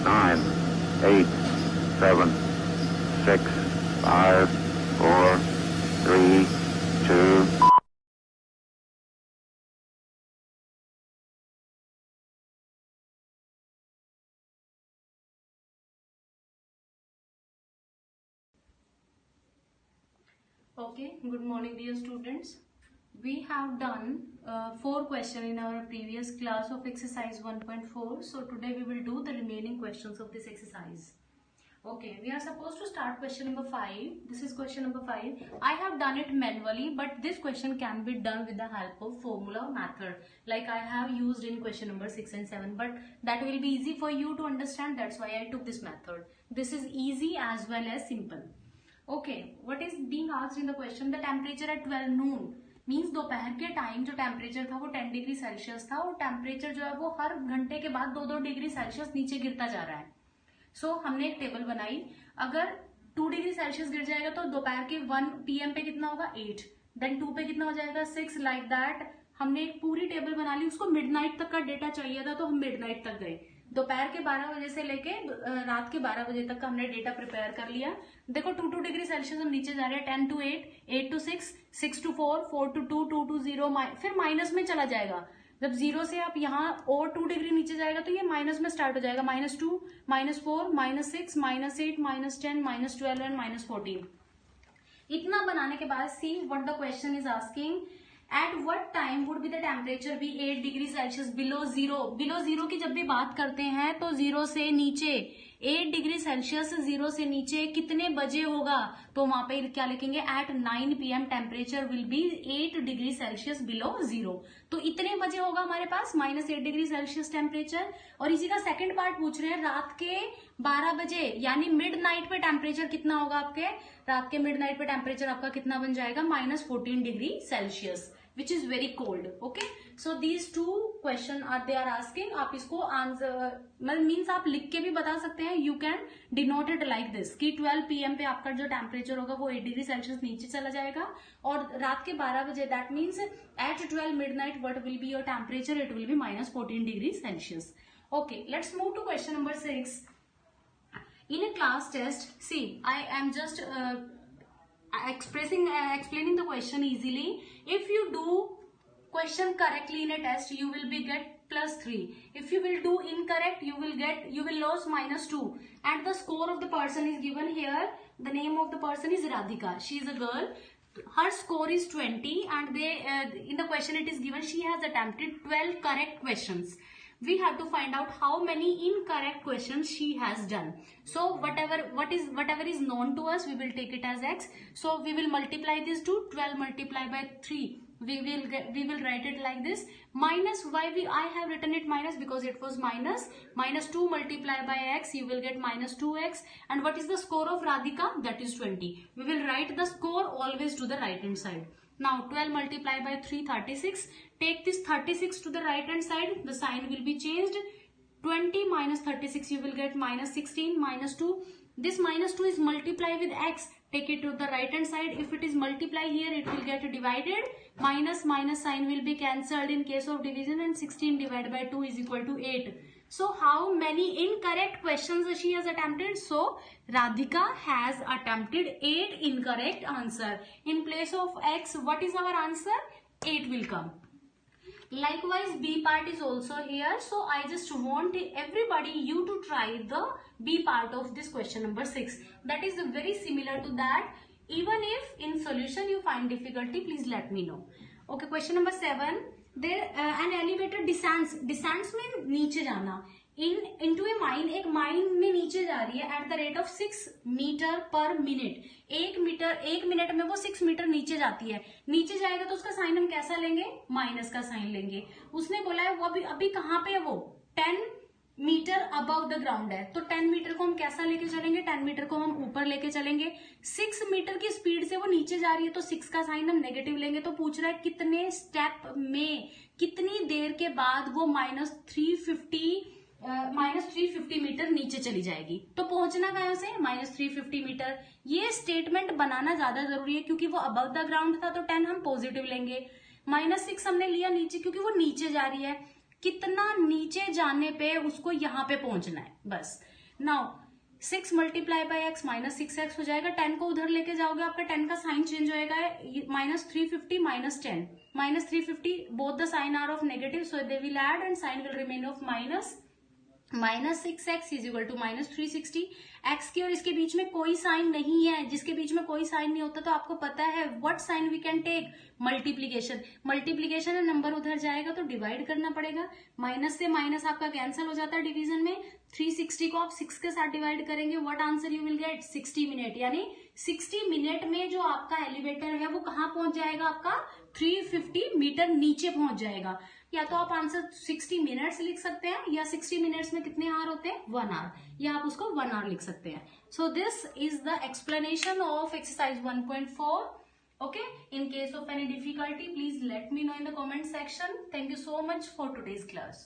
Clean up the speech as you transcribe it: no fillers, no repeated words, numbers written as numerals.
9, 8, 7, 6, 5, 4, 3, 2. Okay, good morning dear students. We have done 4 questions in our previous class of exercise 1.4. So today we will do the remaining questions of this exercise. Okay, we are supposed to start question number 5. This is question number 5. I have done it manually, but this question can be done with the help of formula method like I have used in question number 6 and 7. But that will be easy for you to understand. That's why I took this method. This is easy as well as simple. Okay, what is being asked in the question? The temperature at 12 noon means दोपहर के time जो temperature था वो 10 degree Celsius था और temperature जो है वो हर घंटे के बाद 2-2 डिग्री सेल्सियस नीचे गिरता जा रहा है. सो हमने एक टेबल बनाई. अगर 2 डिग्री सेल्सियस गिर जाएगा तो दोपहर के 1 PM पे कितना होगा 8, देन 2 पे कितना हो जाएगा 6, लाइक दैट. हमने एक पूरी टेबल बना ली. उसको मिडनाइट तक का डेटा चाहिए था तो हम मिडनाइट तक गए. दोपहर के 12 बजे से लेके रात के 12 बजे तक का हमने डेटा प्रिपेयर कर लिया. देखो 2-2 डिग्री सेल्सियस हम नीचे जा रहे हैं. 10 to 8, 8 to 6, 6 to 4, 4 to 2, 2 to 0, फिर माइनस में चला जाएगा. जब 0 से आप यहाँ और 2 डिग्री नीचे जाएगा तो ये माइनस में स्टार्ट हो जाएगा. -2, -4, -6, -8, -10, -12 एंड -14. इतना बनाने के बाद see what the question is asking. At what time would be the temperature be 8 degree Celsius below zero. Below zero की जब भी बात करते हैं तो 0 से नीचे 8 डिग्री सेल्सियस 0 से नीचे कितने बजे होगा. तो वहां पे क्या लिखेंगे at 9 PM temperature will be 8 degree Celsius below zero. तो इतने बजे होगा हमारे पास -8 डिग्री सेल्सियस टेम्परेचर. और इसी का सेकंड पार्ट पूछ रहे हैं रात के 12 बजे यानी मिड नाइट पे टेम्परेचर कितना होगा आपके. रात के मिड नाइट पे टेम्परेचर आपका कितना बन जाएगा -14 degree Celsius which is very cold. Okay, so these two question are they are asking. आप इसको आंसर मीन्स आप लिख के भी बता सकते हैं. You can denote it like this कि 12 PM पे आपका जो टेम्परेचर होगा वो 8 डिग्री सेल्सियस नीचे चला जाएगा और रात के 12 बजे that means at 12 midnight what will be your temperature. It will be -14 degree Celsius. Okay, let's move to question number 6. In a class test, see, I am just explaining the question easily. If you do question correctly in a test, you will be get +3. If you will do incorrect, you will lose -2. And the score of the person is given here. The name of the person is Radhika. She is a girl. Her score is 20 and they in the question it is given she has attempted 12 correct questions. We have to find out how many incorrect questions she has done. So whatever is known to us, we will take it as x. So we will multiply this to 12 multiplied by 3. We will write it like this. Minus, why I have written it minus because it was -2 multiplied by x. You will get -2x. And what is the score of Radhika? That is 20. We will write the score always to the right hand side. Now 12 multiplied by 3, 36. Take this 36 to the right hand side. The sign will be changed. 20 minus 36 you will get -16, -2. This -2 is multiplied with x. Take it to the right hand side. If it is multiply here, it will get divided. Minus sign will be cancelled in case of division and 16 divided by 2 is equal to 8. So how many incorrect questions she has attempted? So Radhika has attempted 8 incorrect answer. In place of x, what is our answer? 8 will come. Likewise, B part is also here. So I just want everybody you to try the B part of this question number 6. That is very similar to that. Even if in solution you find difficulty, please let me know. Okay, question number 7. There an elevator descends में नीचे जाना into a mine. एक mine में नीचे जा रही है at the rate of 6 metre पर मिनट. 1 मिनट में वो 6 मीटर नीचे जाती है. नीचे जाएगा तो उसका साइन हम कैसा लेंगे? माइनस का साइन लेंगे. उसने बोला है वो अभी कहाँ पे है वो 10 मीटर अबव द ग्राउंड है. तो 10 मीटर को हम कैसा लेके चलेंगे? 10 मीटर को हम ऊपर लेके चलेंगे. 6 मीटर की स्पीड से वो नीचे जा रही है तो 6 का साइन हम नेगेटिव लेंगे. तो पूछ रहा है कितने स्टेप में कितनी देर के बाद वो -350 मीटर नीचे चली जाएगी. तो पहुंचना कहां से? -350 मीटर. ये स्टेटमेंट बनाना ज्यादा जरूरी है क्योंकि वो अबव द ग्राउंड था तो 10 हम पॉजिटिव लेंगे. -6 हमने लिया नीचे क्योंकि वो नीचे जा रही है. कितना नीचे जाने पे उसको यहाँ पे पहुंचना है बस। Now 6 multiply by x minus 6x हो जाएगा। 10 को उधर लेके जाओगे आपका 10 का साइन चेंज होएगा, minus 350 minus 10, minus 350 both the sign are of negative so they will add and sign will remain of minus 6x is equal to minus 360। x के और इसके बीच में कोई साइन नहीं है, जिसके बीच में कोई साइन नहीं होता तो आपको पता है what sign we can take, multiplication. Multiplication है, नंबर उधर जाएगा तो डिवाइड करना पड़ेगा, माइनस से माइनस आपका कैंसिल हो जाता है डिवीजन में। 360 को आप 6 के साथ डिवाइड करेंगे, what answer you will get 60 minute, यानी 60 मिनट में जो आपका एलिवेटर है वो कहाँ पहुंच जाएगा, आपका 350 मीटर नीचे पहुंच जाएगा। या तो आप आंसर 60 मिनट्स लिख सकते हैं, या 60 मिनट्स में कितने आवर होते हैं 1 आवर, या आप उसको 1 आवर लिख सकते हैं। So this is the explanation of exercise 1.4. Okay, in case of any difficulty please let me know in the comment section. Thank you so much for today's class.